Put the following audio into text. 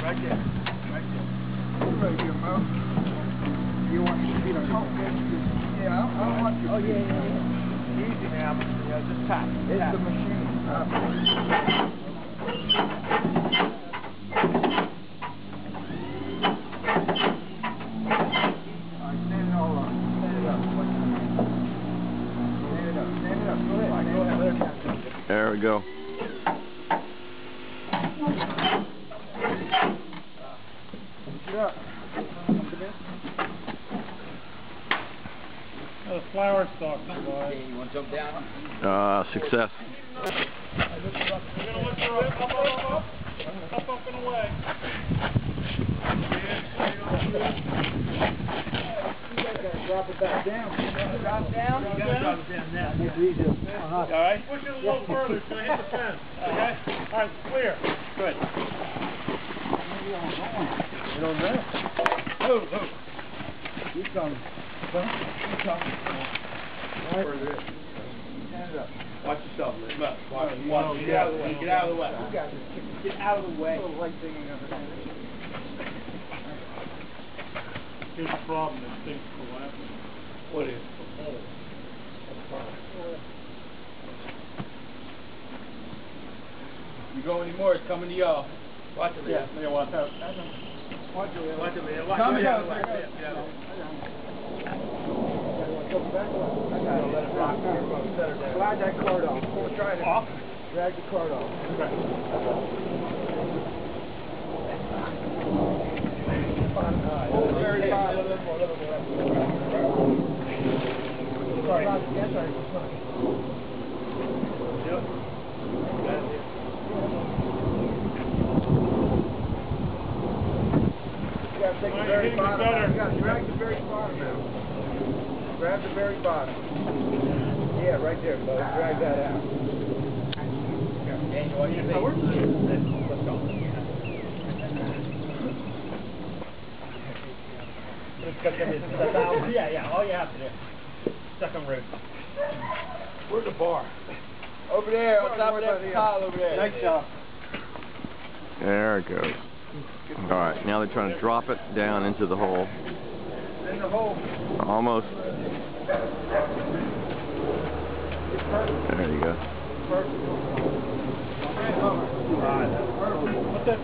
Right there. Right there. Right here, Mo. You want me to be the pump? Yeah, I don't want you. Oh, yeah. Easy now. Yeah, just tap. It's the machine. Alright, stand it all up. Stand it up. Stand it up. Stand it up. Go ahead. Go ahead. There we go. Get up. The flower stalk. You want to jump down? Success. We're going to look for up and away. Drop it back down. Drop down? You got to drop it down now. All right? Push it a little further so I hit the fence. Okay? All right, clear. Good. You don't know. Oh. You coming. You coming. Further in. Stand it up. Watch yourself. Watch. Get out of the way. Get out of the way. Get out of the way. Little white thing in there. Here's the problem. This thing's collapsing. What is? The hole. You go anymore, it's coming to y'all. Watch it, Yeah, watch out. Watch it, man. Watch it. Come here. Let it rock. Slide that cord off. We'll try it off. Drag the cord off. Very bottom. Sorry. You gotta take the very bottom. You gotta drag the very bottom out. Grab the very bottom. Yeah, right there, Bo. Drag that out. And you want you to let's go. Yeah, all you have to do. Second root. Where's the bar? Over there, on top of that pile over there. Nice job. There it goes. Alright, now they're trying to drop it down into the hole. In the hole. Almost. There you go. Perfect. What's that?